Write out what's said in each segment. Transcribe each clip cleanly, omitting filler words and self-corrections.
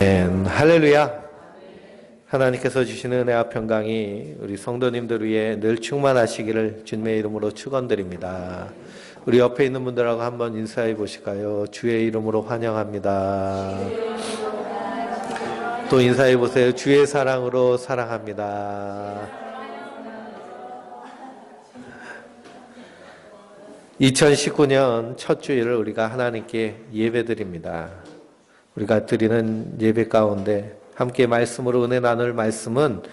할렐루야. 하나님께서 주시는 은혜와 평강이 우리 성도님들 위해 늘 충만하시기를 주님의 이름으로 축원드립니다. 우리 옆에 있는 분들하고 한번 인사해 보실까요? 주의 이름으로 환영합니다. 또 인사해 보세요. 주의 사랑으로 사랑합니다. 2019년 첫 주일을 우리가 하나님께 예배드립니다. 우리가 드리는 예배 가운데 함께 말씀으로 은혜 나눌 말씀은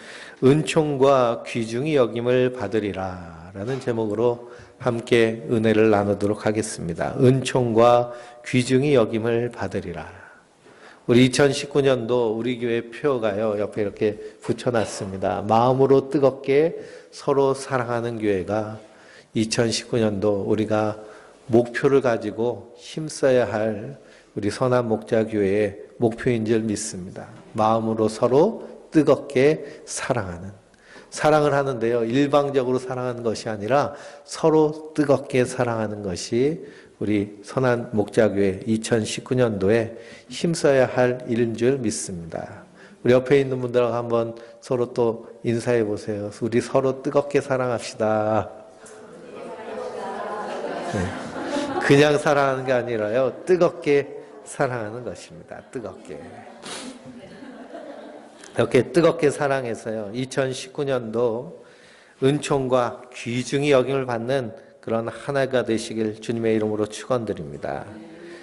은총과 귀중히 여김을 받으리라 라는 제목으로 함께 은혜를 나누도록 하겠습니다. 은총과 귀중히 여김을 받으리라. 우리 2019년도 우리 교회 표가요, 옆에 이렇게 붙여놨습니다. 마음으로 뜨겁게 서로 사랑하는 교회가 2019년도 우리가 목표를 가지고 힘써야 할 우리 선한 목자교회의 목표인 줄 믿습니다. 마음으로 서로 뜨겁게 사랑하는, 사랑을 하는데요, 일방적으로 사랑하는 것이 아니라 서로 뜨겁게 사랑하는 것이 우리 선한 목자교회 2019년도에 힘써야 할 일인 줄 믿습니다. 우리 옆에 있는 분들하고 한번 서로 또 인사해 보세요. 우리 서로 뜨겁게 사랑합시다. 네. 그냥 사랑하는 게 아니라요, 뜨겁게 사랑하는 것입니다. 뜨겁게. 이렇게 뜨겁게 사랑해서요, 2019년도 은총과 귀중히 여김을 받는 그런 한 해가 되시길 주님의 이름으로 축원드립니다.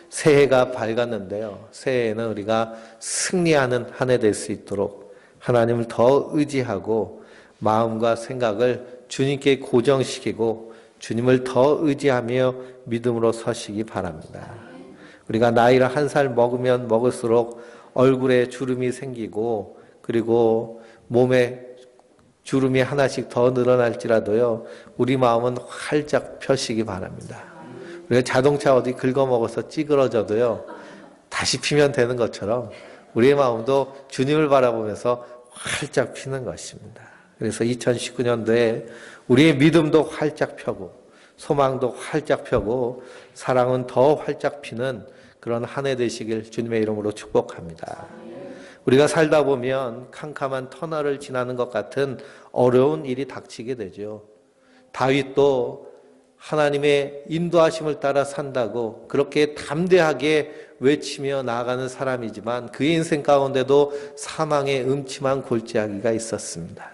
새해가 밝았는데요, 새해에는 우리가 승리하는 한 해 될 수 있도록 하나님을 더 의지하고 마음과 생각을 주님께 고정시키고 주님을 더 의지하며 믿음으로 서시기 바랍니다. 우리가 나이를 한 살 먹으면 먹을수록 얼굴에 주름이 생기고 그리고 몸에 주름이 하나씩 더 늘어날지라도요, 우리 마음은 활짝 펴시기 바랍니다. 우리가 자동차 어디 긁어먹어서 찌그러져도요, 다시 피면 되는 것처럼 우리의 마음도 주님을 바라보면서 활짝 피는 것입니다. 그래서 2019년도에 우리의 믿음도 활짝 펴고 소망도 활짝 펴고 사랑은 더 활짝 피는 그런 한 해 되시길 주님의 이름으로 축복합니다. 우리가 살다 보면 캄캄한 터널을 지나는 것 같은 어려운 일이 닥치게 되죠. 다윗도 하나님의 인도하심을 따라 산다고 그렇게 담대하게 외치며 나아가는 사람이지만 그의 인생 가운데도 사망의 음침한 골짜기가 있었습니다.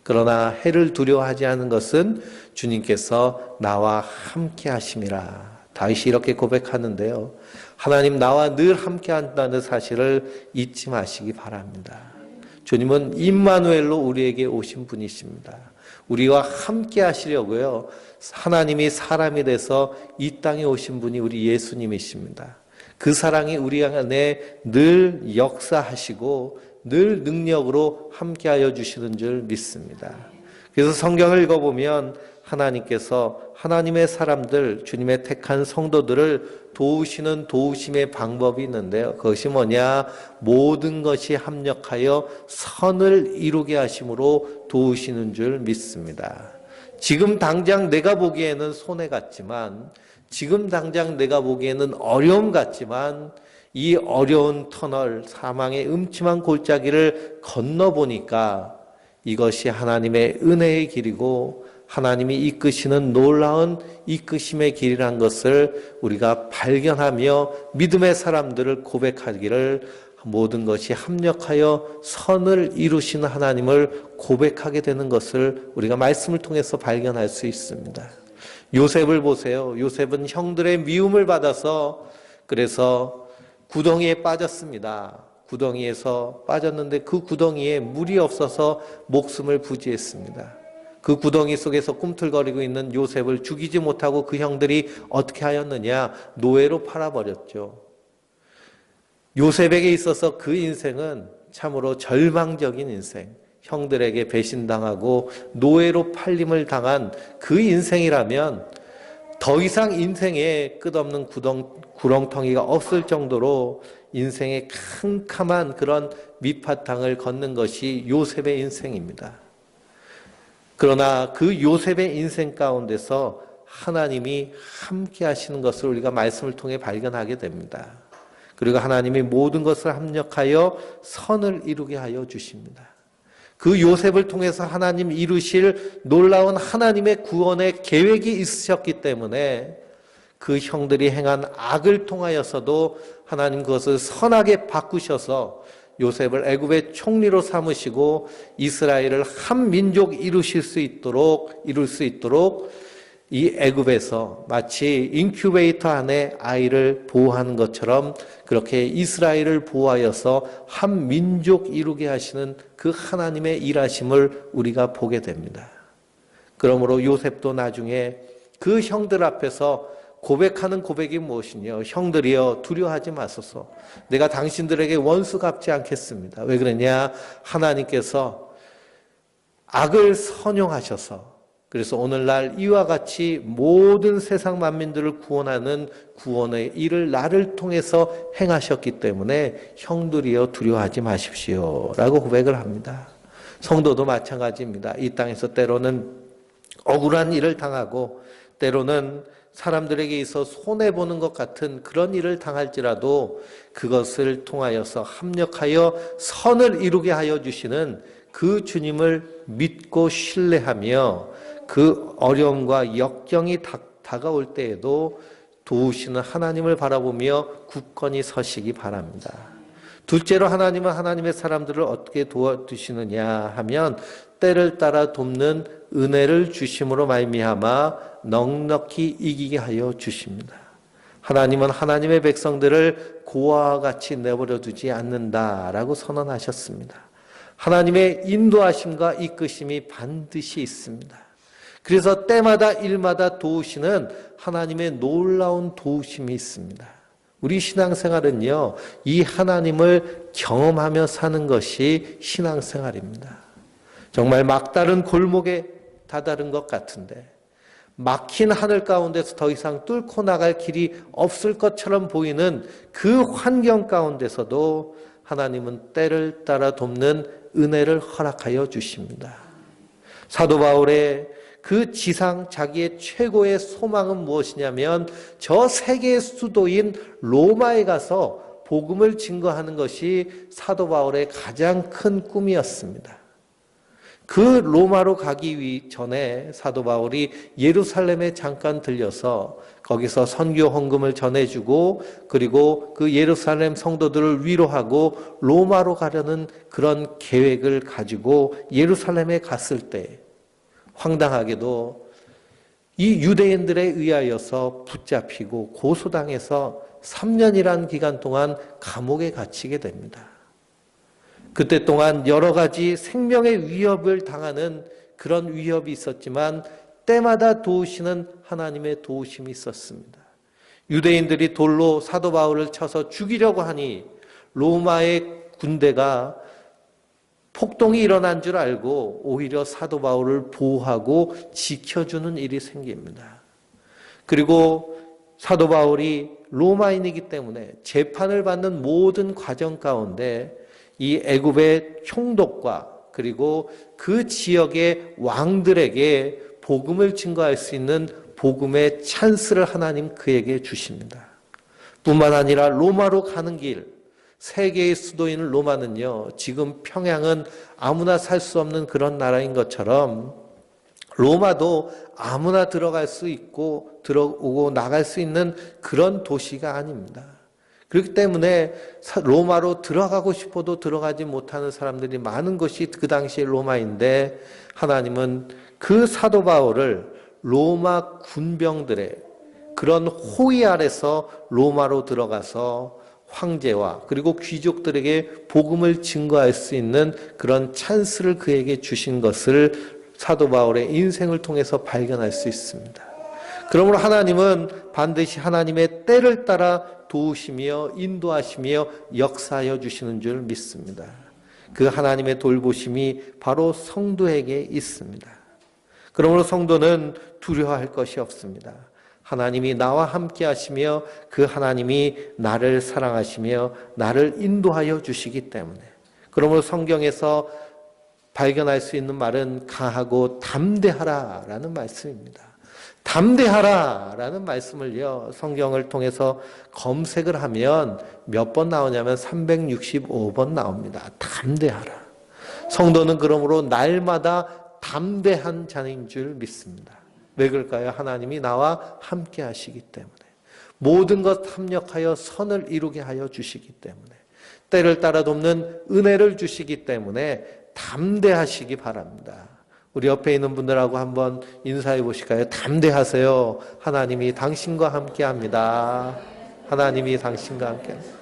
그러나 해를 두려워하지 않은 것은 주님께서 나와 함께 하심이라. 다윗이 이렇게 고백하는데요, 하나님 나와 늘 함께 한다는 사실을 잊지 마시기 바랍니다. 주님은 임마누엘로 우리에게 오신 분이십니다. 우리와 함께 하시려고요, 하나님이 사람이 돼서 이 땅에 오신 분이 우리 예수님이십니다. 그 사랑이 우리 안에 늘 역사하시고 늘 능력으로 함께하여 주시는 줄 믿습니다. 그래서 성경을 읽어보면 하나님께서 하나님의 사람들, 주님의 택한 성도들을 도우시는 도우심의 방법이 있는데요, 그것이 뭐냐? 모든 것이 합력하여 선을 이루게 하심으로 도우시는 줄 믿습니다. 지금 당장 내가 보기에는 손해 같지만, 지금 당장 내가 보기에는 어려움 같지만, 이 어려운 터널, 사망의 음침한 골짜기를 건너보니까 이것이 하나님의 은혜의 길이고 하나님이 이끄시는 놀라운 이끄심의 길이란 것을 우리가 발견하며 믿음의 사람들을 고백하기를, 모든 것이 합력하여 선을 이루시는 하나님을 고백하게 되는 것을 우리가 말씀을 통해서 발견할 수 있습니다. 요셉을 보세요. 요셉은 형들의 미움을 받아서 그래서 구덩이에 빠졌습니다. 구덩이에서 빠졌는데 그 구덩이에 물이 없어서 목숨을 부지했습니다. 그 구덩이 속에서 꿈틀거리고 있는 요셉을 죽이지 못하고 그 형들이 어떻게 하였느냐? 노예로 팔아버렸죠. 요셉에게 있어서 그 인생은 참으로 절망적인 인생, 형들에게 배신당하고 노예로 팔림을 당한 그 인생이라면 더 이상 인생에 끝없는 구렁텅이가 없을 정도로 인생의 캄캄한 그런 밑바탕을 걷는 것이 요셉의 인생입니다. 그러나 그 요셉의 인생 가운데서 하나님이 함께 하시는 것을 우리가 말씀을 통해 발견하게 됩니다. 그리고 하나님이 모든 것을 합력하여 선을 이루게 하여 주십니다. 그 요셉을 통해서 하나님 이루실 놀라운 하나님의 구원의 계획이 있으셨기 때문에 그 형들이 행한 악을 통하여서도 하나님 그것을 선하게 바꾸셔서 요셉을 애굽의 총리로 삼으시고 이스라엘을 한 민족 이룰 수 있도록 이 애굽에서 마치 인큐베이터 안에 아이를 보호하는 것처럼 그렇게 이스라엘을 보호하여서 한 민족 이루게 하시는 그 하나님의 일하심을 우리가 보게 됩니다. 그러므로 요셉도 나중에 그 형들 앞에서 고백하는 고백이 무엇이냐? 형들이여 두려워하지 마소서. 내가 당신들에게 원수 갚지 않겠습니다. 왜 그러냐? 하나님께서 악을 선용하셔서 그래서 오늘날 이와 같이 모든 세상 만민들을 구원하는 구원의 일을 나를 통해서 행하셨기 때문에 형들이여 두려워하지 마십시오 라고 고백을 합니다. 성도도 마찬가지입니다. 이 땅에서 때로는 억울한 일을 당하고 때로는 사람들에게 있어 손해보는 것 같은 그런 일을 당할지라도 그것을 통하여서 합력하여 선을 이루게 하여 주시는 그 주님을 믿고 신뢰하며 그 어려움과 역경이 다가올 때에도 도우시는 하나님을 바라보며 굳건히 서시기 바랍니다. 둘째로 하나님은 하나님의 사람들을 어떻게 도와주시느냐 하면 때를 따라 돕는 은혜를 주심으로 말미암아 넉넉히 이기게 하여 주십니다. 하나님은 하나님의 백성들을 고아와 같이 내버려 두지 않는다라고 선언하셨습니다. 하나님의 인도하심과 이끄심이 반드시 있습니다. 그래서 때마다 일마다 도우시는 하나님의 놀라운 도우심이 있습니다. 우리 신앙생활은요, 이 하나님을 경험하며 사는 것이 신앙생활입니다. 정말 막다른 골목에 다다른 것 같은데 막힌 하늘 가운데서 더 이상 뚫고 나갈 길이 없을 것처럼 보이는 그 환경 가운데서도 하나님은 때를 따라 돕는 은혜를 허락하여 주십니다. 사도 바울의 그 지상 자기의 최고의 소망은 무엇이냐면 저 세계의 수도인 로마에 가서 복음을 증거하는 것이 사도 바울의 가장 큰 꿈이었습니다. 그 로마로 가기 전에 사도 바울이 예루살렘에 잠깐 들려서 거기서 선교 헌금을 전해주고 그리고 그 예루살렘 성도들을 위로하고 로마로 가려는 그런 계획을 가지고 예루살렘에 갔을 때 황당하게도 이 유대인들에 의하여서 붙잡히고 고소당해서 3년이라는 기간 동안 감옥에 갇히게 됩니다. 그때 동안 여러 가지 생명의 위협을 당하는 그런 위협이 있었지만 때마다 도우시는 하나님의 도우심이 있었습니다. 유대인들이 돌로 사도 바울을 쳐서 죽이려고 하니 로마의 군대가 폭동이 일어난 줄 알고 오히려 사도 바울을 보호하고 지켜주는 일이 생깁니다. 그리고 사도 바울이 로마인이기 때문에 재판을 받는 모든 과정 가운데 이 애굽의 총독과 그리고 그 지역의 왕들에게 복음을 증거할 수 있는 복음의 찬스를 하나님 그에게 주십니다. 뿐만 아니라 로마로 가는 길, 세계의 수도인 로마는요, 지금 평양은 아무나 살 수 없는 그런 나라인 것처럼 로마도 아무나 들어갈 수 있고 들어오고 나갈 수 있는 그런 도시가 아닙니다. 그렇기 때문에 로마로 들어가고 싶어도 들어가지 못하는 사람들이 많은 것이 그 당시의 로마인데 하나님은 그 사도 바울을 로마 군병들의 그런 호위 아래서 로마로 들어가서 황제와 그리고 귀족들에게 복음을 증거할 수 있는 그런 찬스를 그에게 주신 것을 사도 바울의 인생을 통해서 발견할 수 있습니다. 그러므로 하나님은 반드시 하나님의 때를 따라 도우시며 인도하시며 역사하여 주시는 줄 믿습니다. 그 하나님의 돌보심이 바로 성도에게 있습니다. 그러므로 성도는 두려워할 것이 없습니다. 하나님이 나와 함께 하시며 그 하나님이 나를 사랑하시며 나를 인도하여 주시기 때문에 그러므로 성경에서 발견할 수 있는 말은 강하고 담대하라라는 말씀입니다. 담대하라라는 말씀을요, 성경을 통해서 검색을 하면 몇 번 나오냐면 365번 나옵니다. 담대하라. 성도는 그러므로 날마다 담대한 자인 줄 믿습니다. 왜 그럴까요? 하나님이 나와 함께 하시기 때문에. 모든 것 합력하여 선을 이루게 하여 주시기 때문에. 때를 따라 돕는 은혜를 주시기 때문에 담대하시기 바랍니다. 우리 옆에 있는 분들하고 한번 인사해 보실까요? 담대하세요. 하나님이 당신과 함께 합니다. 하나님이 당신과 함께 합니다.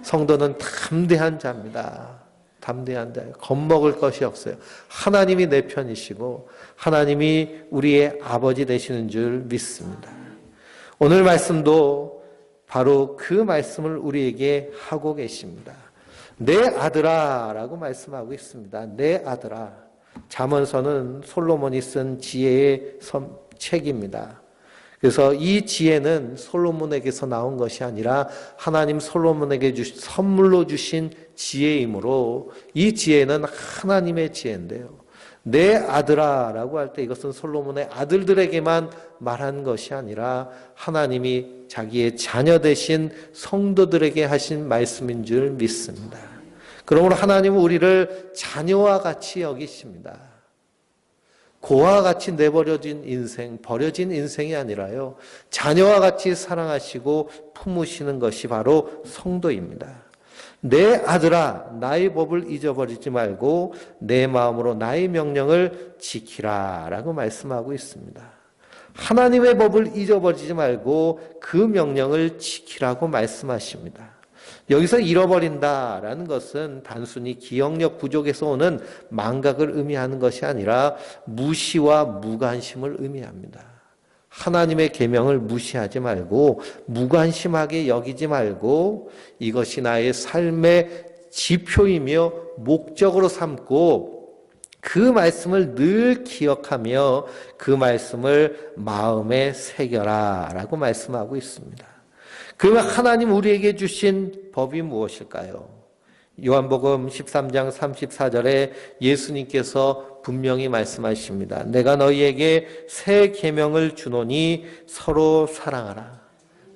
성도는 담대한 자입니다. 담대한 자예요. 겁먹을 것이 없어요. 하나님이 내 편이시고 하나님이 우리의 아버지 되시는 줄 믿습니다. 오늘 말씀도 바로 그 말씀을 우리에게 하고 계십니다. 내 아들아 라고 말씀하고 있습니다. 내 아들아. 잠언서는 솔로몬이 쓴 지혜의 책입니다. 그래서 이 지혜는 솔로몬에게서 나온 것이 아니라 하나님 솔로몬에게 선물로 주신 지혜이므로 이 지혜는 하나님의 지혜인데요. 내 아들아 라고 할 때 이것은 솔로몬의 아들들에게만 말한 것이 아니라 하나님이 자기의 자녀 되신 성도들에게 하신 말씀인 줄 믿습니다. 그러므로 하나님은 우리를 자녀와 같이 여기십니다. 고와 같이 내버려진 인생, 버려진 인생이 아니라요, 자녀와 같이 사랑하시고 품으시는 것이 바로 성도입니다. 내 아들아, 나의 법을 잊어버리지 말고 내 마음으로 나의 명령을 지키라 라고 말씀하고 있습니다. 하나님의 법을 잊어버리지 말고 그 명령을 지키라고 말씀하십니다. 여기서 잃어버린다라는 것은 단순히 기억력 부족에서 오는 망각을 의미하는 것이 아니라 무시와 무관심을 의미합니다. 하나님의 계명을 무시하지 말고 무관심하게 여기지 말고 이것이 나의 삶의 지표이며 목적으로 삼고 그 말씀을 늘 기억하며 그 말씀을 마음에 새겨라 라고 말씀하고 있습니다. 그러면 하나님 우리에게 주신 법이 무엇일까요? 요한복음 13장 34절에 예수님께서 분명히 말씀하십니다. 내가 너희에게 새 계명을 주노니 서로 사랑하라.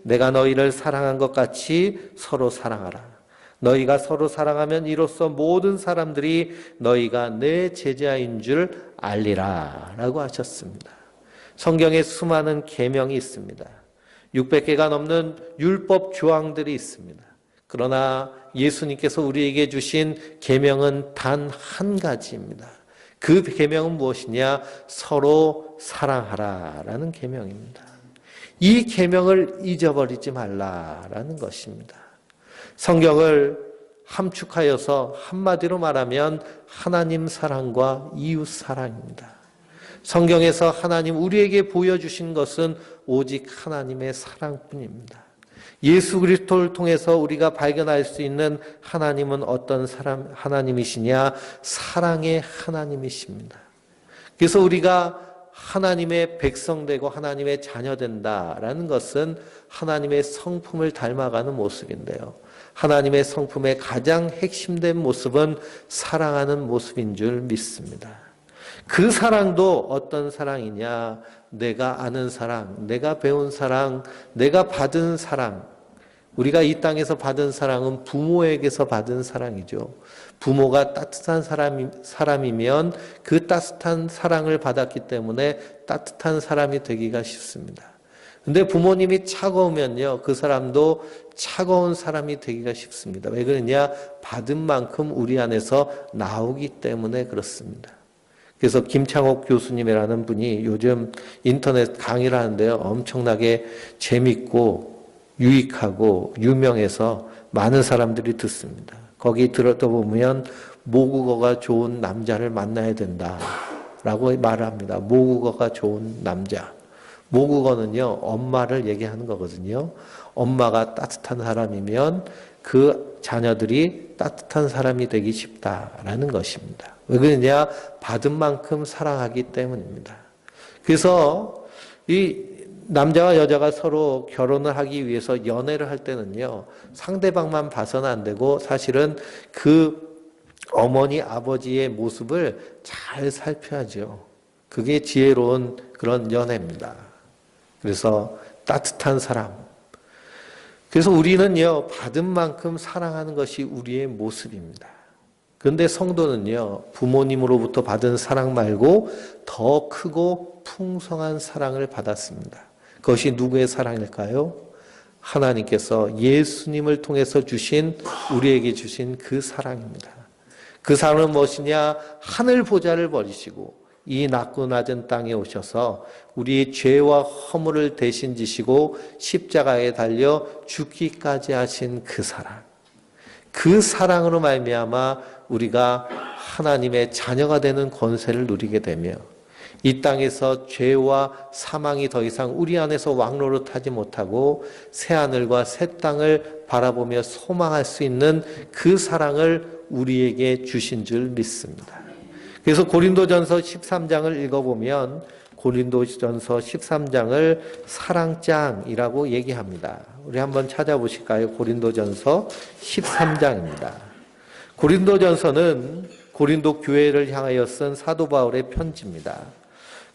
내가 너희를 사랑한 것 같이 서로 사랑하라. 너희가 서로 사랑하면 이로써 모든 사람들이 너희가 내 제자인 줄 알리라 라고 하셨습니다. 성경에 수많은 계명이 있습니다. 600개가 넘는 율법 조항들이 있습니다. 그러나 예수님께서 우리에게 주신 계명은 단 한 가지입니다. 그 계명은 무엇이냐? 서로 사랑하라라는 계명입니다. 이 계명을 잊어버리지 말라라는 것입니다. 성경을 함축하여서 한마디로 말하면 하나님 사랑과 이웃 사랑입니다. 성경에서 하나님 우리에게 보여주신 것은 오직 하나님의 사랑뿐입니다. 예수 그리스도를 통해서 우리가 발견할 수 있는 하나님은 어떤 하나님이시냐? 사랑의 하나님이십니다. 그래서 우리가 하나님의 백성되고 하나님의 자녀된다라는 것은 하나님의 성품을 닮아가는 모습인데요. 하나님의 성품의 가장 핵심된 모습은 사랑하는 모습인 줄 믿습니다. 그 사랑도 어떤 사랑이냐? 내가 아는 사랑, 내가 배운 사랑, 내가 받은 사랑. 우리가 이 땅에서 받은 사랑은 부모에게서 받은 사랑이죠. 부모가 따뜻한 사람이면 그 따뜻한 사랑을 받았기 때문에 따뜻한 사람이 되기가 쉽습니다. 근데 부모님이 차가우면요, 그 사람도 차가운 사람이 되기가 쉽습니다. 왜 그러냐? 받은 만큼 우리 안에서 나오기 때문에 그렇습니다. 그래서 김창옥 교수님이라는 분이 요즘 인터넷 강의를 하는데요. 엄청나게 재밌고 유익하고 유명해서 많은 사람들이 듣습니다. 거기 들었다 보면 모국어가 좋은 남자를 만나야 된다라고 말을 합니다. 모국어가 좋은 남자. 모국어는요, 엄마를 얘기하는 거거든요. 엄마가 따뜻한 사람이면 그 자녀들이 따뜻한 사람이 되기 쉽다라는 것입니다. 왜 그러냐? 받은 만큼 사랑하기 때문입니다. 그래서 이 남자와 여자가 서로 결혼을 하기 위해서 연애를 할 때는요, 상대방만 봐서는 안 되고 사실은 그 어머니, 아버지의 모습을 잘 살펴야죠. 그게 지혜로운 그런 연애입니다. 그래서 따뜻한 사람. 그래서 우리는요, 받은 만큼 사랑하는 것이 우리의 모습입니다. 그런데 성도는요, 부모님으로부터 받은 사랑 말고 더 크고 풍성한 사랑을 받았습니다. 그것이 누구의 사랑일까요? 하나님께서 예수님을 통해서 우리에게 주신 그 사랑입니다. 그 사랑은 무엇이냐? 하늘 보좌를 버리시고 이 낮고 낮은 땅에 오셔서 우리의 죄와 허물을 대신 지시고 십자가에 달려 죽기까지 하신 그 사랑. 그 사랑으로 말미암아 우리가 하나님의 자녀가 되는 권세를 누리게 되며 이 땅에서 죄와 사망이 더 이상 우리 안에서 왕노릇하지 못하고 새하늘과 새 땅을 바라보며 소망할 수 있는 그 사랑을 우리에게 주신 줄 믿습니다. 그래서 고린도전서 13장을 읽어보면 고린도전서 13장을 사랑장이라고 얘기합니다. 우리 한번 찾아보실까요? 고린도전서 13장입니다. 고린도전서는 고린도 교회를 향하여 쓴 사도 바울의 편지입니다.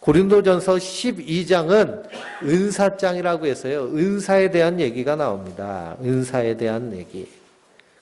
고린도전서 12장은 은사장이라고 해서요. 은사에 대한 얘기가 나옵니다. 은사에 대한 얘기.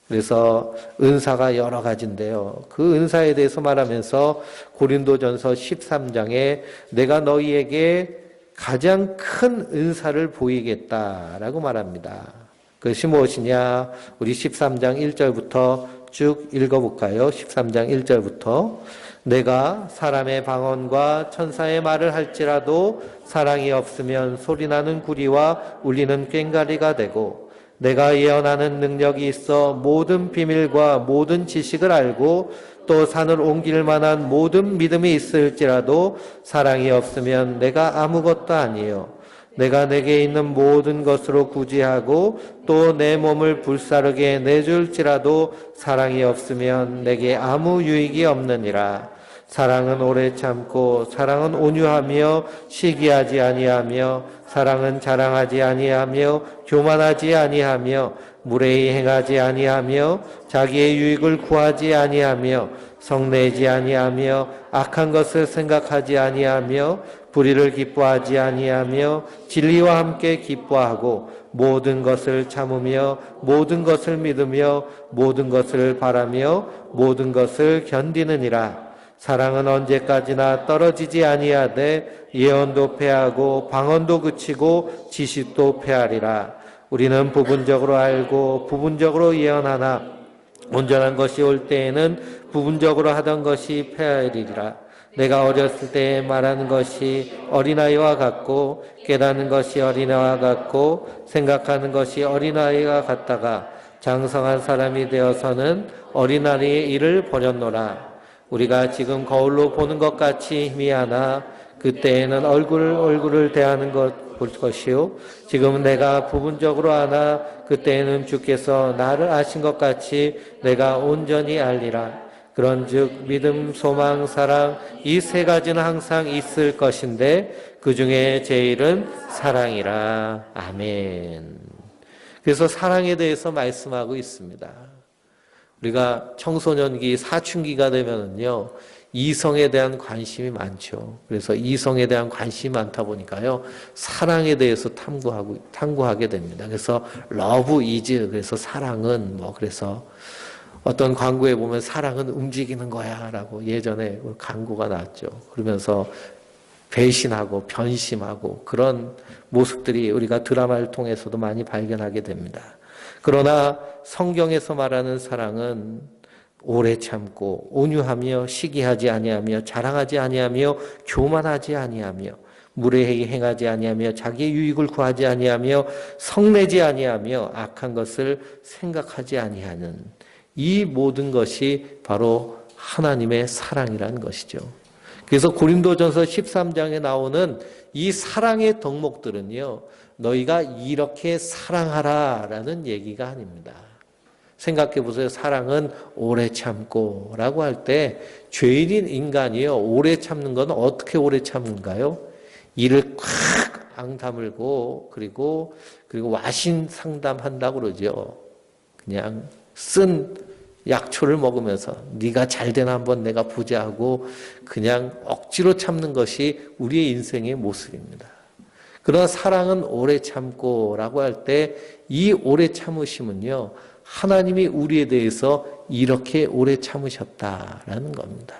그래서 은사가 여러 가지인데요. 그 은사에 대해서 말하면서 고린도전서 13장에 내가 너희에게 가장 큰 은사를 보이겠다라고 말합니다. 그것이 무엇이냐? 우리 13장 1절부터 쭉 읽어볼까요? 13장 1절부터 내가 사람의 방언과 천사의 말을 할지라도 사랑이 없으면 소리나는 구리와 울리는 꽹과리가 되고 내가 예언하는 능력이 있어 모든 비밀과 모든 지식을 알고 또 산을 옮길 만한 모든 믿음이 있을지라도 사랑이 없으면 내가 아무것도 아니요 내가 내게 있는 모든 것으로 구제하고 또 내 몸을 불사르게 내줄지라도 사랑이 없으면 내게 아무 유익이 없느니라. 사랑은 오래 참고 사랑은 온유하며 시기하지 아니하며 사랑은 자랑하지 아니하며 교만하지 아니하며 무례히 행하지 아니하며 자기의 유익을 구하지 아니하며 성내지 아니하며 악한 것을 생각하지 아니하며 불의를 기뻐하지 아니하며 진리와 함께 기뻐하고 모든 것을 참으며 모든 것을 믿으며 모든 것을 바라며 모든 것을 견디느니라. 사랑은 언제까지나 떨어지지 아니하되 예언도 패하고 방언도 그치고 지식도 패하리라. 우리는 부분적으로 알고 부분적으로 예언하나 온전한 것이 올 때에는 부분적으로 하던 것이 패하리라. 내가 어렸을 때 말하는 것이 어린아이와 같고 깨닫는 것이 어린아이와 같고 생각하는 것이 어린아이와 같다가 장성한 사람이 되어서는 어린아이의 일을 버렸노라. 우리가 지금 거울로 보는 것 같이 희미하나 그때에는 얼굴을 대하는 볼 것이요 지금은 내가 부분적으로 아나 그때에는 주께서 나를 아신 것 같이 내가 온전히 알리라. 그런즉 믿음, 소망, 사랑 이 세 가지는 항상 있을 것인데 그 중에 제일은 사랑이라. 아멘. 그래서 사랑에 대해서 말씀하고 있습니다. 우리가 청소년기, 사춘기가 되면은요, 이성에 대한 관심이 많죠. 그래서 이성에 대한 관심이 많다 보니까요, 사랑에 대해서 탐구하게 됩니다. 그래서 love is, 그래서 사랑은 그래서 어떤 광고에 보면 사랑은 움직이는 거야 라고 예전에 광고가 나왔죠. 그러면서 배신하고 변심하고 그런 모습들이 우리가 드라마를 통해서도 많이 발견하게 됩니다. 그러나 성경에서 말하는 사랑은 오래 참고 온유하며 시기하지 아니하며 자랑하지 아니하며 교만하지 아니하며 무례히 행하지 아니하며 자기의 유익을 구하지 아니하며 성내지 아니하며 악한 것을 생각하지 아니하는 이 모든 것이 바로 하나님의 사랑이라는 것이죠. 그래서 고린도전서 13장에 나오는 이 사랑의 덕목들은요, 너희가 이렇게 사랑하라라는 얘기가 아닙니다. 생각해 보세요. 사랑은 오래 참고 라고 할 때 죄인인 인간이요, 오래 참는 건 어떻게 오래 참는가요? 이를 콱 앙다물고 그리고 와신 상담한다고 그러죠. 그냥 쓴 약초를 먹으면서 네가 잘 되나 한번 내가 보자 하고 그냥 억지로 참는 것이 우리의 인생의 모습입니다. 그러나 사랑은 오래 참고라고 할 때 이 오래 참으심은요, 하나님이 우리에 대해서 이렇게 오래 참으셨다라는 겁니다.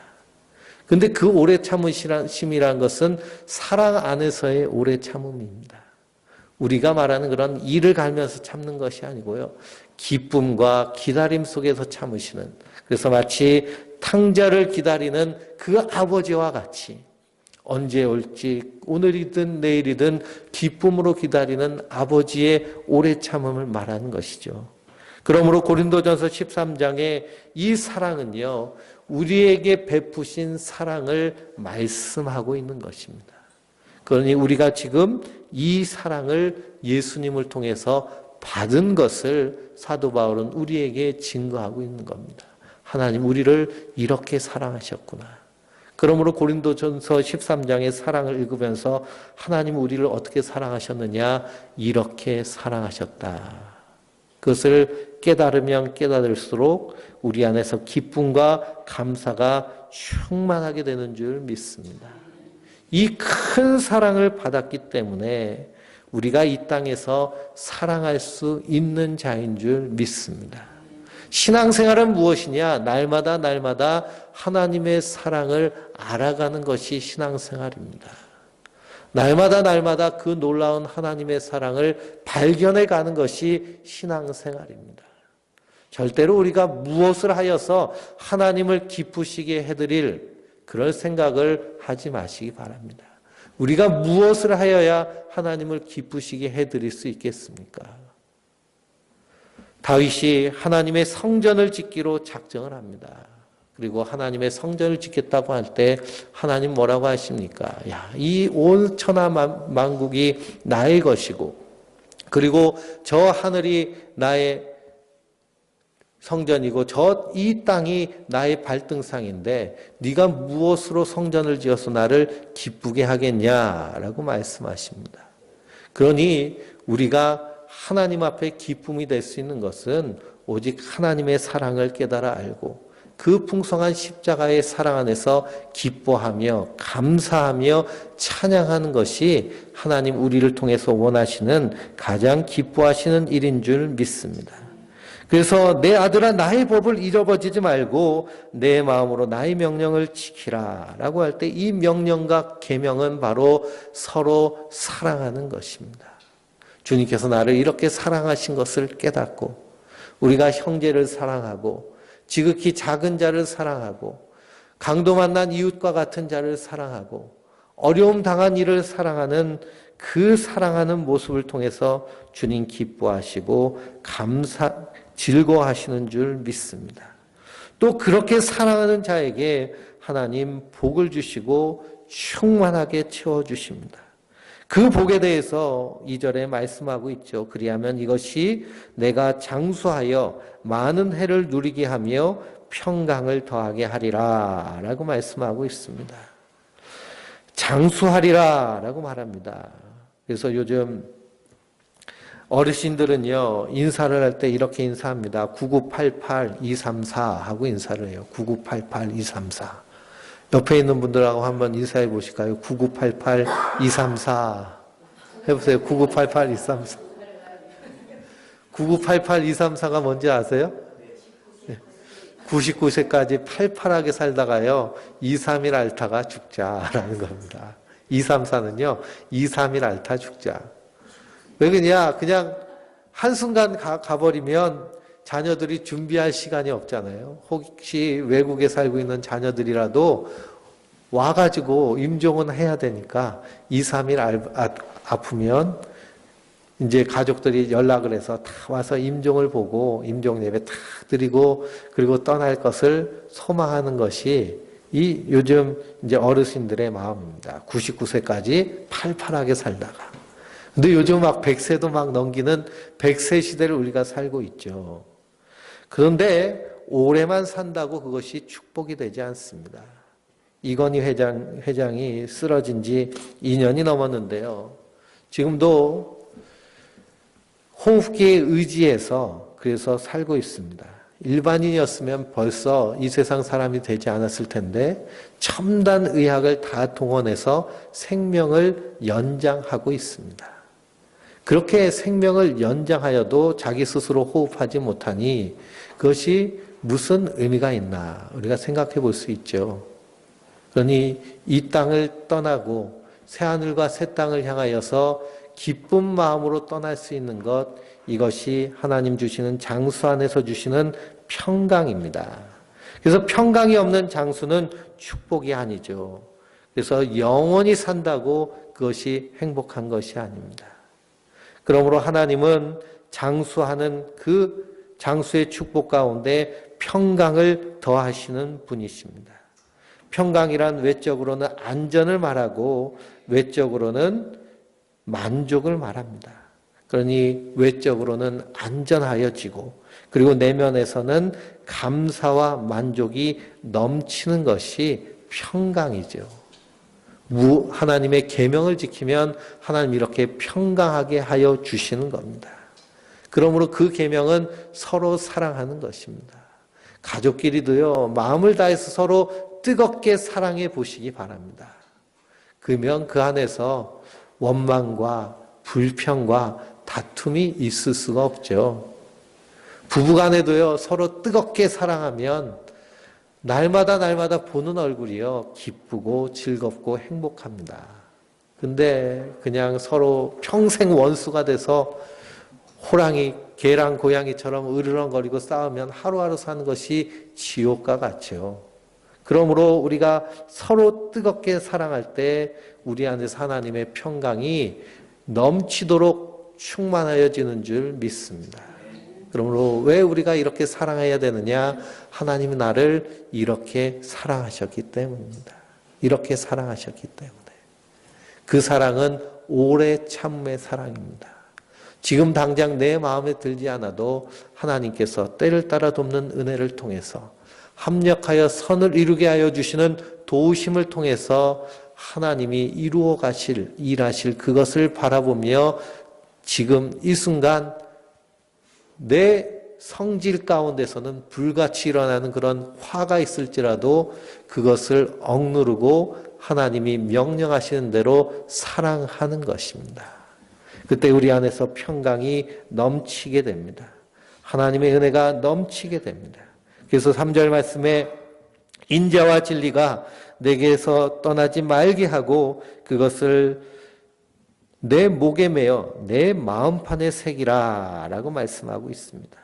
근데 그 오래 참으심이란 것은 사랑 안에서의 오래 참음입니다. 우리가 말하는 그런 이를 갈면서 참는 것이 아니고요, 기쁨과 기다림 속에서 참으시는, 그래서 마치 탕자를 기다리는 그 아버지와 같이 언제 올지 오늘이든 내일이든 기쁨으로 기다리는 아버지의 오래 참음을 말하는 것이죠. 그러므로 고린도전서 13장에 이 사랑은요, 우리에게 베푸신 사랑을 말씀하고 있는 것입니다. 그러니 우리가 지금 이 사랑을 예수님을 통해서 받은 것을 사도 바울은 우리에게 증거하고 있는 겁니다. 하나님 우리를 이렇게 사랑하셨구나. 그러므로 고린도전서 13장의 사랑을 읽으면서 하나님 우리를 어떻게 사랑하셨느냐, 이렇게 사랑하셨다. 그것을 깨달으면 깨달을수록 우리 안에서 기쁨과 감사가 충만하게 되는 줄 믿습니다. 이 큰 사랑을 받았기 때문에 우리가 이 땅에서 사랑할 수 있는 자인 줄 믿습니다. 신앙생활은 무엇이냐? 날마다 하나님의 사랑을 알아가는 것이 신앙생활입니다. 날마다 그 놀라운 하나님의 사랑을 발견해 가는 것이 신앙생활입니다. 절대로 우리가 무엇을 하여서 하나님을 기쁘시게 해드릴 그럴 생각을 하지 마시기 바랍니다. 우리가 무엇을 하여야 하나님을 기쁘시게 해드릴 수 있겠습니까? 다윗이 하나님의 성전을 짓기로 작정을 합니다. 그리고 하나님의 성전을 짓겠다고 할 때 하나님 뭐라고 하십니까? 야, 이 온 천하 만국이 나의 것이고, 그리고 저 하늘이 나의 성전이고 이 땅이 나의 발등상인데 네가 무엇으로 성전을 지어서 나를 기쁘게 하겠냐라고 말씀하십니다. 그러니 우리가 하나님 앞에 기쁨이 될 수 있는 것은 오직 하나님의 사랑을 깨달아 알고 그 풍성한 십자가의 사랑 안에서 기뻐하며 감사하며 찬양하는 것이 하나님 우리를 통해서 원하시는 가장 기뻐하시는 일인 줄 믿습니다. 그래서 내 아들아 나의 법을 잃어버리지 말고 내 마음으로 나의 명령을 지키라 라고 할 때 이 명령과 계명은 바로 서로 사랑하는 것입니다. 주님께서 나를 이렇게 사랑하신 것을 깨닫고 우리가 형제를 사랑하고 지극히 작은 자를 사랑하고 강도 만난 이웃과 같은 자를 사랑하고 어려움 당한 이를 사랑하는 그 사랑하는 모습을 통해서 주님 기뻐하시고 즐거워하시는 줄 믿습니다. 또 그렇게 사랑하는 자에게 하나님 복을 주시고 충만하게 채워주십니다. 그 복에 대해서 2절에 말씀하고 있죠. 그리하면 이것이 내가 장수하여 많은 해를 누리게 하며 평강을 더하게 하리라 라고 말씀하고 있습니다. 장수하리라 라고 말합니다. 그래서 요즘 어르신들은요, 인사를 할 때 이렇게 인사합니다. 9988-234 하고 인사를 해요. 9988-234. 옆에 있는 분들하고 한번 인사해 보실까요? 9988-234 해보세요. 9988-234. 9988-234가 뭔지 아세요? 99세까지 팔팔하게 살다가요, 231 앓다가 죽자라는 겁니다. 234는요, 231 앓다 죽자. 왜 그러냐? 그냥 한순간 가버리면 자녀들이 준비할 시간이 없잖아요. 혹시 외국에 살고 있는 자녀들이라도 와가지고 임종은 해야 되니까 2, 3일 아프면 이제 가족들이 연락을 해서 다 와서 임종을 보고 임종 예배 다 드리고 그리고 떠날 것을 소망하는 것이 이 요즘 이제 어르신들의 마음입니다. 99세까지 팔팔하게 살다가. 근데 요즘 막 100세도 막 넘기는 100세 시대를 우리가 살고 있죠. 그런데 오래만 산다고 그것이 축복이 되지 않습니다. 이건희 회장이 쓰러진 지 2년이 넘었는데요. 지금도 호흡기에 의지해서 그래서 살고 있습니다. 일반인이었으면 벌써 이 세상 사람이 되지 않았을 텐데 첨단 의학을 다 동원해서 생명을 연장하고 있습니다. 그렇게 생명을 연장하여도 자기 스스로 호흡하지 못하니 그것이 무슨 의미가 있나 우리가 생각해 볼 수 있죠. 그러니 이 땅을 떠나고 새하늘과 새 땅을 향하여서 기쁜 마음으로 떠날 수 있는 것, 이것이 하나님 주시는 장수 안에서 주시는 평강입니다. 그래서 평강이 없는 장수는 축복이 아니죠. 그래서 영원히 산다고 그것이 행복한 것이 아닙니다. 그러므로 하나님은 장수하는 그 장수의 축복 가운데 평강을 더하시는 분이십니다. 평강이란 외적으로는 안전을 말하고 외적으로는 만족을 말합니다. 그러니 외적으로는 안전하여지고 그리고 내면에서는 감사와 만족이 넘치는 것이 평강이죠. 하나님의 계명을 지키면 하나님 이렇게 평강하게 하여 주시는 겁니다. 그러므로 그 계명은 서로 사랑하는 것입니다. 가족끼리도요, 마음을 다해서 서로 뜨겁게 사랑해 보시기 바랍니다. 그러면 그 안에서 원망과 불평과 다툼이 있을 수가 없죠. 부부간에도요, 서로 뜨겁게 사랑하면 날마다 보는 얼굴이요, 기쁘고 즐겁고 행복합니다. 근데 그냥 서로 평생 원수가 돼서 호랑이, 개랑 고양이처럼 으르렁거리고 싸우면 하루하루 사는 것이 지옥과 같죠. 그러므로 우리가 서로 뜨겁게 사랑할 때 우리 안에서 하나님의 평강이 넘치도록 충만하여지는 줄 믿습니다. 그러므로 왜 우리가 이렇게 사랑해야 되느냐? 하나님이 나를 이렇게 사랑하셨기 때문입니다. 이렇게 사랑하셨기 때문에. 그 사랑은 오래 참음의 사랑입니다. 지금 당장 내 마음에 들지 않아도 하나님께서 때를 따라 돕는 은혜를 통해서 합력하여 선을 이루게 하여 주시는 도우심을 통해서 하나님이 이루어 가실, 일하실 그것을 바라보며 지금 이 순간 내 성질 가운데서는 불같이 일어나는 그런 화가 있을지라도 그것을 억누르고 하나님이 명령하시는 대로 사랑하는 것입니다. 그때 우리 안에서 평강이 넘치게 됩니다. 하나님의 은혜가 넘치게 됩니다. 그래서 3절 말씀에 인자와 진리가 내게서 떠나지 말게 하고 그것을 내 목에 매어 내 마음판에 새기라 라고 말씀하고 있습니다.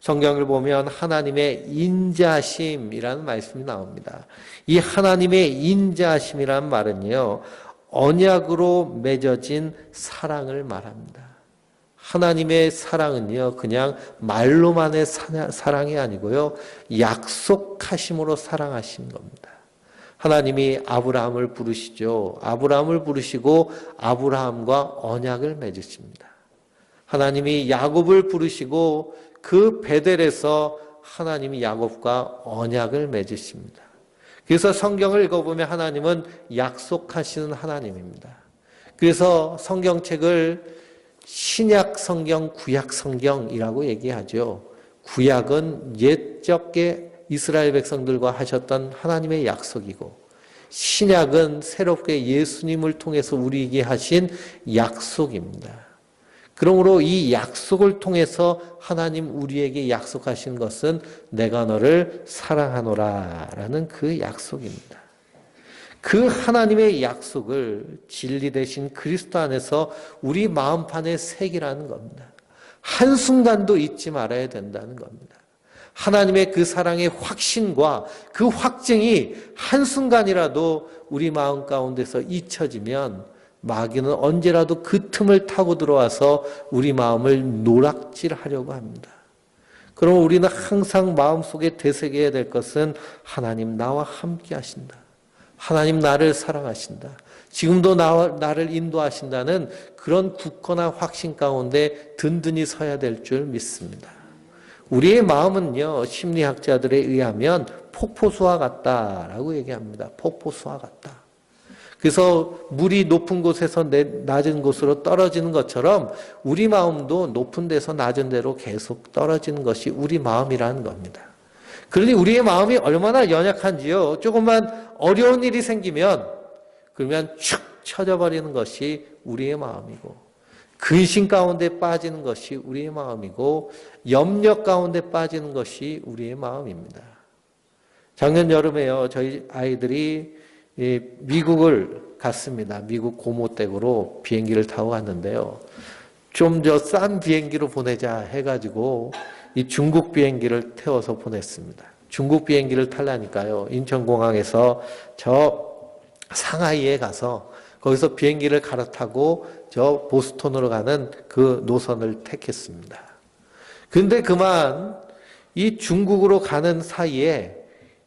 성경을 보면 하나님의 인자심이라는 말씀이 나옵니다. 이 하나님의 인자심이라는 말은요, 언약으로 맺어진 사랑을 말합니다. 하나님의 사랑은요, 그냥 말로만의 사랑이 아니고요, 약속하심으로 사랑하신 겁니다. 하나님이 아브라함을 부르시죠. 아브라함을 부르시고 아브라함과 언약을 맺으십니다. 하나님이 야곱을 부르시고 그 베델에서 하나님이 야곱과 언약을 맺으십니다. 그래서 성경을 읽어보면 하나님은 약속하시는 하나님입니다. 그래서 성경책을 신약 성경, 구약 성경이라고 얘기하죠. 구약은 옛적에 이스라엘 백성들과 하셨던 하나님의 약속이고 신약은 새롭게 예수님을 통해서 우리에게 하신 약속입니다. 그러므로 이 약속을 통해서 하나님 우리에게 약속하신 것은 내가 너를 사랑하노라 라는 그 약속입니다. 그 하나님의 약속을 진리 되신 그리스도 안에서 우리 마음판에 새기라는 겁니다. 한순간도 잊지 말아야 된다는 겁니다. 하나님의 그 사랑의 확신과 그 확증이 한순간이라도 우리 마음 가운데서 잊혀지면 마귀는 언제라도 그 틈을 타고 들어와서 우리 마음을 노락질하려고 합니다. 그럼 우리는 항상 마음속에 되새겨야 될 것은 하나님 나와 함께 하신다. 하나님 나를 사랑하신다. 지금도 나를 인도하신다는 그런 굳건한 확신 가운데 든든히 서야 될 줄 믿습니다. 우리의 마음은요, 심리학자들에 의하면 폭포수와 같다라고 얘기합니다. 폭포수와 같다. 그래서 물이 높은 곳에서 낮은 곳으로 떨어지는 것처럼 우리 마음도 높은 데서 낮은 데로 계속 떨어지는 것이 우리 마음이라는 겁니다. 그러니 우리의 마음이 얼마나 연약한지요. 조금만 어려운 일이 생기면 그러면 축 처져버리는 것이 우리의 마음이고, 근심 가운데 빠지는 것이 우리의 마음이고, 염려 가운데 빠지는 것이 우리의 마음입니다. 작년 여름에요, 저희 아이들이 미국을 갔습니다. 미국 고모댁으로 비행기를 타고 갔는데요. 좀 더 싼 비행기로 보내자 해가지고 이 중국 비행기를 태워서 보냈습니다. 중국 비행기를 타려니까요, 인천공항에서 저 상하이에 가서 거기서 비행기를 갈아타고 저 보스턴으로 가는 그 노선을 택했습니다. 근데 그만 이 중국으로 가는 사이에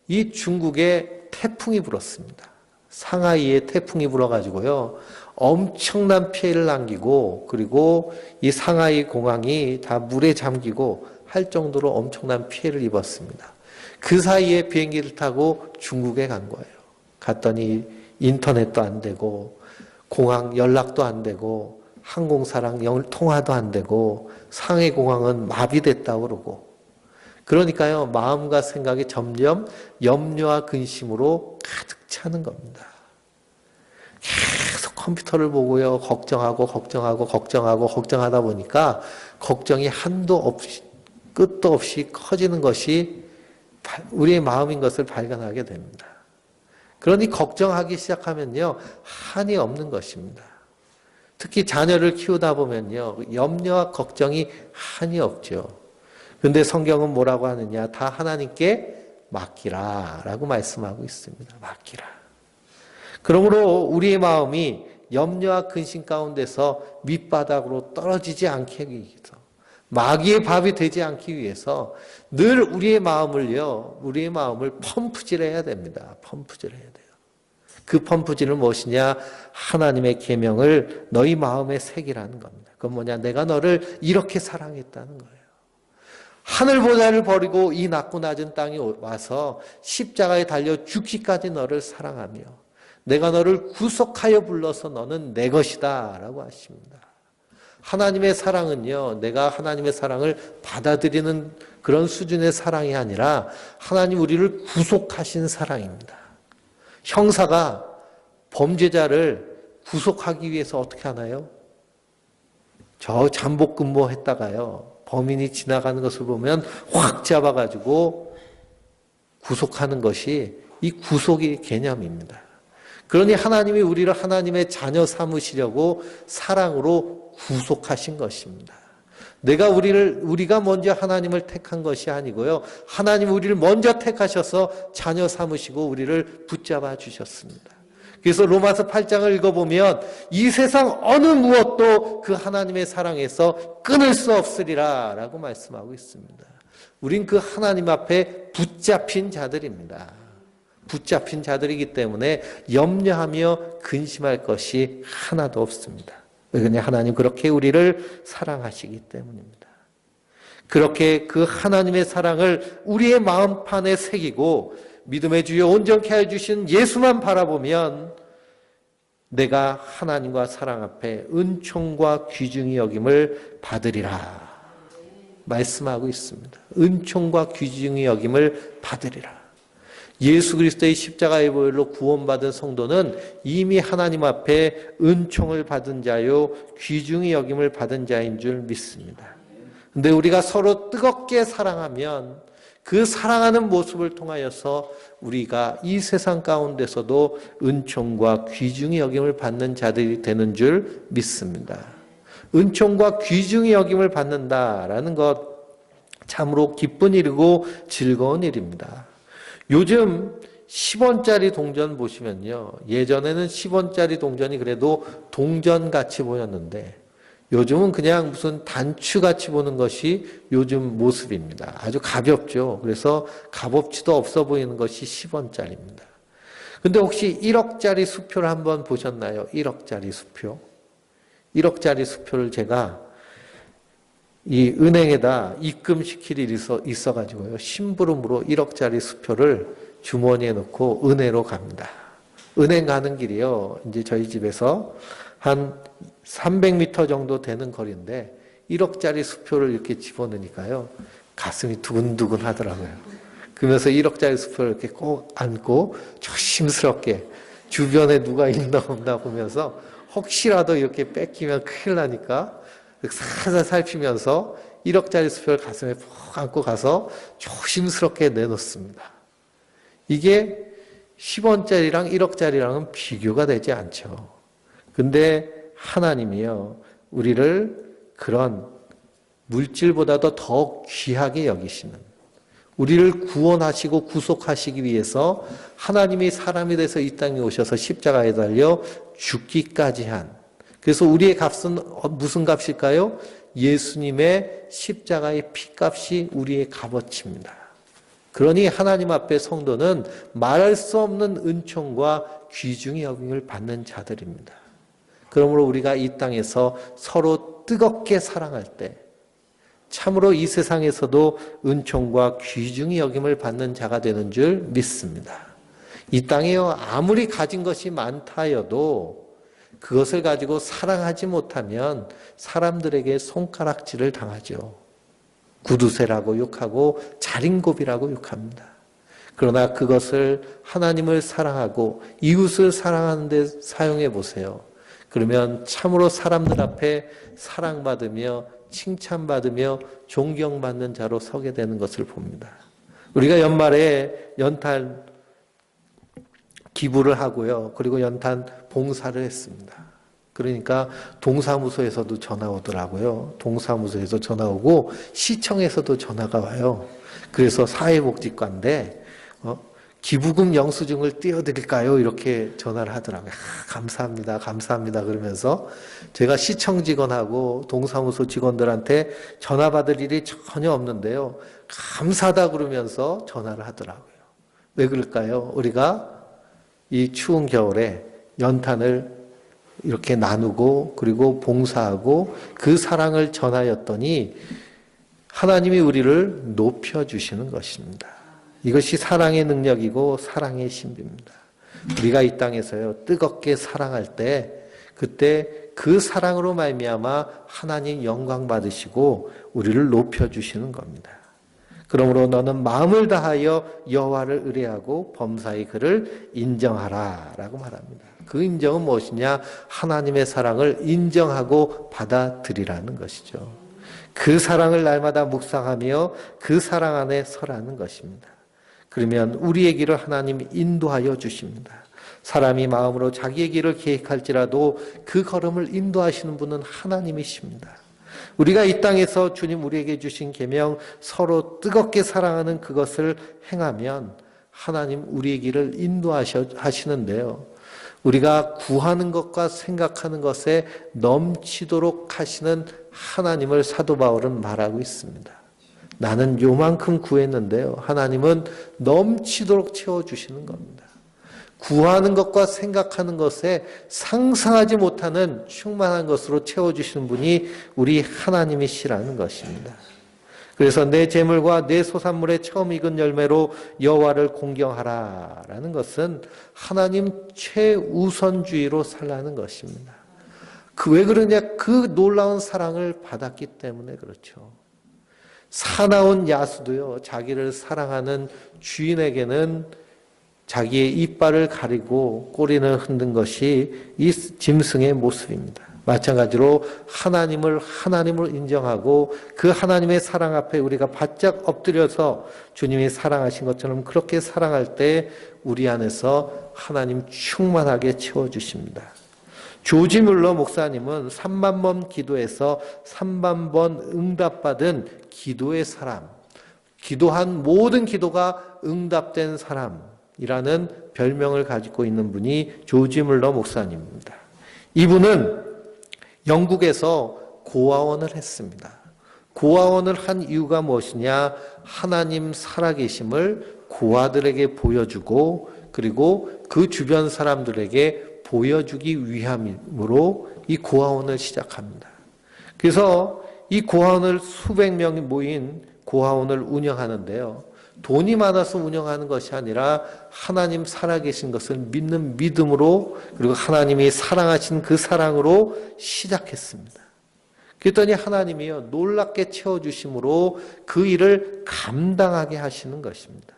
이 중국에 태풍이 불었습니다. 상하이에 태풍이 불어가지고요, 엄청난 피해를 남기고, 그리고 이 상하이 공항이 다 물에 잠기고 할 정도로 엄청난 피해를 입었습니다. 그 사이에 비행기를 타고 중국에 간 거예요. 갔더니 인터넷도 안 되고, 공항 연락도 안 되고, 항공사랑 통화도 안 되고, 상해 공항은 마비됐다고 그러고. 그러니까요, 마음과 생각이 점점 염려와 근심으로 가득 차는 겁니다. 계속 컴퓨터를 보고요, 걱정하다 보니까 걱정이 한도 없이, 끝도 없이 커지는 것이 우리의 마음인 것을 발견하게 됩니다. 그러니 걱정하기 시작하면요, 한이 없는 것입니다. 특히 자녀를 키우다 보면요, 염려와 걱정이 한이 없죠. 근데 성경은 뭐라고 하느냐? 다 하나님께 맡기라 라고 말씀하고 있습니다. 맡기라. 그러므로 우리의 마음이 염려와 근심 가운데서 밑바닥으로 떨어지지 않게 하기 위해서, 마귀의 밥이 되지 않기 위해서 늘 우리의 마음을 펌프질해야 됩니다. 펌프질해야 돼요. 그 펌프질은 무엇이냐? 하나님의 계명을 너희 마음에 새기라는 겁니다. 그건 뭐냐? 내가 너를 이렇게 사랑했다는 거예요. 하늘보다를 버리고 이 낮고 낮은 땅에 와서 십자가에 달려 죽기까지 너를 사랑하며 내가 너를 구속하여 불러서 너는 내 것이다 라고 하십니다. 하나님의 사랑은요, 내가 하나님의 사랑을 받아들이는 그런 수준의 사랑이 아니라 하나님 우리를 구속하신 사랑입니다. 형사가 범죄자를 구속하기 위해서 어떻게 하나요? 저 잠복 근무했다가요, 범인이 지나가는 것을 보면 확 잡아가지고 구속하는 것이 이 구속의 개념입니다. 그러니 하나님이 우리를 하나님의 자녀 삼으시려고 사랑으로 구속하신 것입니다. 우리가 먼저 하나님을 택한 것이 아니고요, 하나님 우리를 먼저 택하셔서 자녀 삼으시고 우리를 붙잡아 주셨습니다. 그래서 로마서 8장을 읽어보면 이 세상 어느 무엇도 그 하나님의 사랑에서 끊을 수 없으리라 라고 말씀하고 있습니다. 우린 그 하나님 앞에 붙잡힌 자들입니다. 붙잡힌 자들이기 때문에 염려하며 근심할 것이 하나도 없습니다. 왜냐하면 하나님 그렇게 우리를 사랑하시기 때문입니다. 그렇게 그 하나님의 사랑을 우리의 마음판에 새기고 믿음의 주여 온전케 해주신 예수만 바라보면 내가 하나님과 사랑 앞에 은총과 귀중히 여김을 받으리라 말씀하고 있습니다. 은총과 귀중히 여김을 받으리라. 예수 그리스도의 십자가의 보혈로 구원받은 성도는 이미 하나님 앞에 은총을 받은 자요 귀중히 여김을 받은 자인 줄 믿습니다. 근데 우리가 서로 뜨겁게 사랑하면 그 사랑하는 모습을 통하여서 우리가 이 세상 가운데서도 은총과 귀중히 여김을 받는 자들이 되는 줄 믿습니다. 은총과 귀중히 여김을 받는다라는 것 참으로 기쁜 일이고 즐거운 일입니다. 요즘 10원짜리 동전 보시면요, 예전에는 10원짜리 동전이 그래도 동전같이 보였는데 요즘은 그냥 무슨 단추같이 보는 것이 요즘 모습입니다. 아주 가볍죠. 그래서 값어치도 없어 보이는 것이 10원짜리입니다. 근데 혹시 1억짜리 수표를 한번 보셨나요? 1억짜리 수표. 1억짜리 수표를 제가 이 은행에다 입금시킬 일이 있어가지고요, 심부름으로 1억짜리 수표를 주머니에 넣고 은행으로 갑니다. 은행 가는 길이요. 이제 저희 집에서 한 300m 정도 되는 거리인데 1억짜리 수표를 이렇게 집어넣으니까요. 가슴이 두근두근 하더라고요. 그러면서 1억짜리 수표를 이렇게 꼭 안고 조심스럽게 주변에 누가 있나 없나 보면서 혹시라도 이렇게 뺏기면 큰일 나니까 살살 살피면서 1억짜리 수표를 가슴에 푹 안고 가서 조심스럽게 내놓습니다. 이게 10원짜리랑 1억짜리랑은 비교가 되지 않죠. 근데 하나님이요, 우리를 그런 물질보다도 더 귀하게 여기시는, 우리를 구원하시고 구속하시기 위해서 하나님이 사람이 돼서 이 땅에 오셔서 십자가에 달려 죽기까지 한, 그래서 우리의 값은 무슨 값일까요? 예수님의 십자가의 피값이 우리의 값어치입니다. 그러니 하나님 앞에 성도는 말할 수 없는 은총과 귀중히 여김을 받는 자들입니다. 그러므로 우리가 이 땅에서 서로 뜨겁게 사랑할 때 참으로 이 세상에서도 은총과 귀중히 여김을 받는 자가 되는 줄 믿습니다. 이 땅에요, 아무리 가진 것이 많다 하여도 그것을 가지고 사랑하지 못하면 사람들에게 손가락질을 당하죠. 구두쇠라고 욕하고 자린고비라고 욕합니다. 그러나 그것을 하나님을 사랑하고 이웃을 사랑하는 데 사용해 보세요. 그러면 참으로 사람들 앞에 사랑받으며 칭찬받으며 존경받는 자로 서게 되는 것을 봅니다. 우리가 연말에 연탄 기부를 하고요. 그리고 연탄 봉사를 했습니다. 그러니까 동사무소에서도 전화 오더라고요. 동사무소에서 전화 오고 시청에서도 전화가 와요. 그래서 사회복지과인데 기부금 영수증을 띄워드릴까요? 이렇게 전화를 하더라고요. 감사합니다. 감사합니다. 그러면서 제가 시청 직원하고 동사무소 직원들한테 전화 받을 일이 전혀 없는데요. 감사하다 그러면서 전화를 하더라고요. 왜 그럴까요? 우리가 이 추운 겨울에 연탄을 이렇게 나누고 그리고 봉사하고 그 사랑을 전하였더니 하나님이 우리를 높여주시는 것입니다. 이것이 사랑의 능력이고 사랑의 신비입니다. 우리가 이 땅에서요, 뜨겁게 사랑할 때 그때 그 사랑으로 말미암아 하나님 영광 받으시고 우리를 높여주시는 겁니다. 그러므로 너는 마음을 다하여 여호와를 의뢰하고 범사의 그를 인정하라 라고 말합니다. 그 인정은 무엇이냐? 하나님의 사랑을 인정하고 받아들이라는 것이죠. 그 사랑을 날마다 묵상하며 그 사랑 안에 서라는 것입니다. 그러면 우리의 길을 하나님이 인도하여 주십니다. 사람이 마음으로 자기의 길을 계획할지라도 그 걸음을 인도하시는 분은 하나님이십니다. 우리가 이 땅에서 주님 우리에게 주신 계명 서로 뜨겁게 사랑하는 그것을 행하면 하나님 우리의 길을 인도하시는데요. 우리가 구하는 것과 생각하는 것에 넘치도록 하시는 하나님을 사도 바울은 말하고 있습니다. 나는 요만큼 구했는데요. 하나님은 넘치도록 채워주시는 겁니다. 구하는 것과 생각하는 것에 상상하지 못하는 충만한 것으로 채워주시는 분이 우리 하나님이시라는 것입니다. 그래서 내 재물과 내 소산물의 처음 익은 열매로 여호와를 공경하라라는 것은 하나님 최우선주의로 살라는 것입니다. 왜 그러냐? 그 놀라운 사랑을 받았기 때문에 그렇죠. 사나운 야수도요, 자기를 사랑하는 주인에게는 자기의 이빨을 가리고 꼬리를 흔든 것이 이 짐승의 모습입니다. 마찬가지로 하나님을 인정하고 그 하나님의 사랑 앞에 우리가 바짝 엎드려서 주님이 사랑하신 것처럼 그렇게 사랑할 때 우리 안에서 하나님 충만하게 채워주십니다. 조지 뮬러 목사님은 3만 번 기도해서 3만 번 응답받은 기도의 사람, 기도한 모든 기도가 응답된 사람이라는 별명을 가지고 있는 분이 조지 뮬러 목사님입니다. 이분은 영국에서 고아원을 했습니다. 고아원을 한 이유가 무엇이냐? 하나님 살아계심을 고아들에게 보여주고 그리고 그 주변 사람들에게 보여주기 위함으로 이 고아원을 시작합니다. 그래서 이 고아원을 수백 명이 모인 고아원을 운영하는데요. 돈이 많아서 운영하는 것이 아니라 하나님 살아계신 것을 믿는 믿음으로, 그리고 하나님이 사랑하신 그 사랑으로 시작했습니다. 그랬더니 하나님이요 놀랍게 채워주심으로 그 일을 감당하게 하시는 것입니다.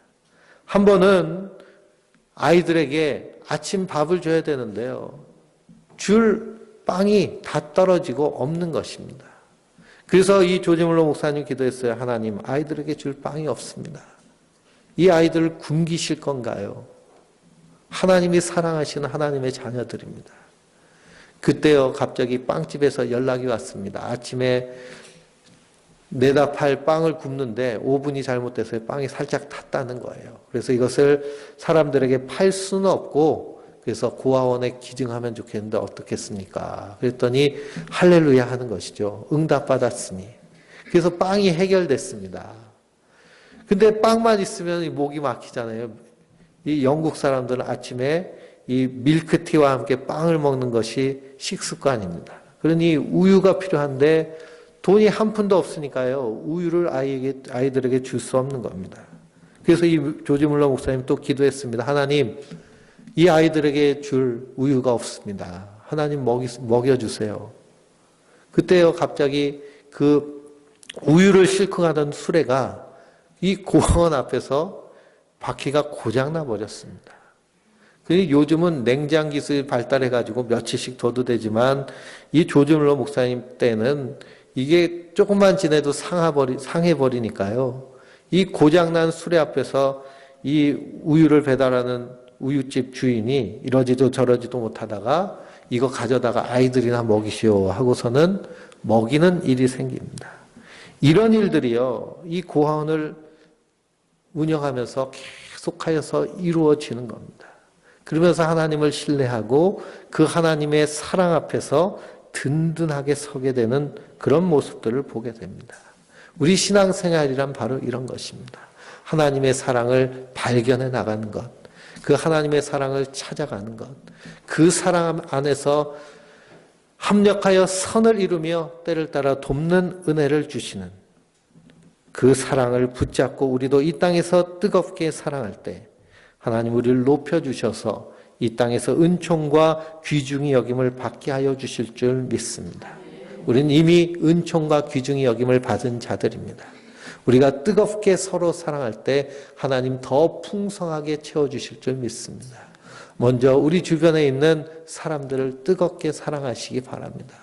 한 번은 아이들에게 아침 밥을 줘야 되는데요, 줄 빵이 다 떨어지고 없는 것입니다. 그래서 이 조지물로 목사님 기도했어요. 하나님, 아이들에게 줄 빵이 없습니다. 이 아이들을 굶기실 건가요? 하나님이 사랑하시는 하나님의 자녀들입니다. 그때요 갑자기 빵집에서 연락이 왔습니다. 아침에 내다 팔 빵을 굽는데 오븐이 잘못돼서 빵이 살짝 탔다는 거예요. 그래서 이것을 사람들에게 팔 수는 없고, 그래서 고아원에 기증하면 좋겠는데 어떻겠습니까? 그랬더니 할렐루야 하는 것이죠. 응답받았으니. 그래서 빵이 해결됐습니다. 근데 빵만 있으면 목이 막히잖아요. 이 영국 사람들은 아침에 이 밀크티와 함께 빵을 먹는 것이 식습관입니다. 그러니 우유가 필요한데 돈이 한 푼도 없으니까요, 우유를 아이들에게 줄 수 없는 겁니다. 그래서 이 조지 물러 목사님 또 기도했습니다. 하나님, 이 아이들에게 줄 우유가 없습니다. 하나님 먹여주세요. 그때요 갑자기 그 우유를 싣고 가던 수레가 이 고아원 앞에서 바퀴가 고장나 버렸습니다. 요즘은 냉장 기술이 발달해가지고 며칠씩 둬도 되지만 이 조지 물러 목사님 때는 이게 조금만 지내도 상해버리니까요. 이 고장난 수레 앞에서 이 우유를 배달하는 우유집 주인이 이러지도 저러지도 못하다가 이거 가져다가 아이들이나 먹이시오 하고서는 먹이는 일이 생깁니다. 이런 일들이요, 이 고아원을 운영하면서 계속하여서 이루어지는 겁니다. 그러면서 하나님을 신뢰하고 그 하나님의 사랑 앞에서 든든하게 서게 되는 그런 모습들을 보게 됩니다. 우리 신앙생활이란 바로 이런 것입니다. 하나님의 사랑을 발견해 나가는 것, 그 하나님의 사랑을 찾아가는 것, 그 사랑 안에서 합력하여 선을 이루며 때를 따라 돕는 은혜를 주시는 그 사랑을 붙잡고 우리도 이 땅에서 뜨겁게 사랑할 때 하나님 우리를 높여주셔서 이 땅에서 은총과 귀중히 여김을 받게 하여 주실 줄 믿습니다. 우리는 이미 은총과 귀중히 여김을 받은 자들입니다. 우리가 뜨겁게 서로 사랑할 때 하나님 더 풍성하게 채워주실 줄 믿습니다. 먼저 우리 주변에 있는 사람들을 뜨겁게 사랑하시기 바랍니다.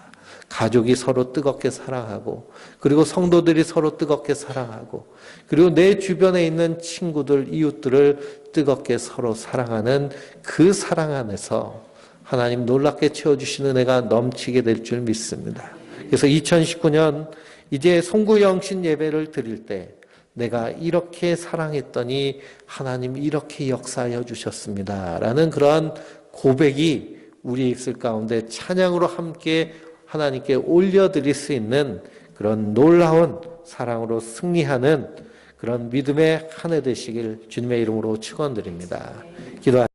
가족이 서로 뜨겁게 사랑하고, 그리고 성도들이 서로 뜨겁게 사랑하고, 그리고 내 주변에 있는 친구들, 이웃들을 뜨겁게 서로 사랑하는 그 사랑 안에서 하나님 놀랍게 채워주시는 은혜가 넘치게 될 줄 믿습니다. 그래서 2019년 이제 송구영신 예배를 드릴 때 내가 이렇게 사랑했더니 하나님 이렇게 역사하여 주셨습니다 라는 그러한 고백이 우리 입술 가운데 찬양으로 함께 하나님께 올려드릴 수 있는 그런 놀라운 사랑으로 승리하는 그런 믿음의 한 해 되시길 주님의 이름으로 축원드립니다. 기도하겠습니다.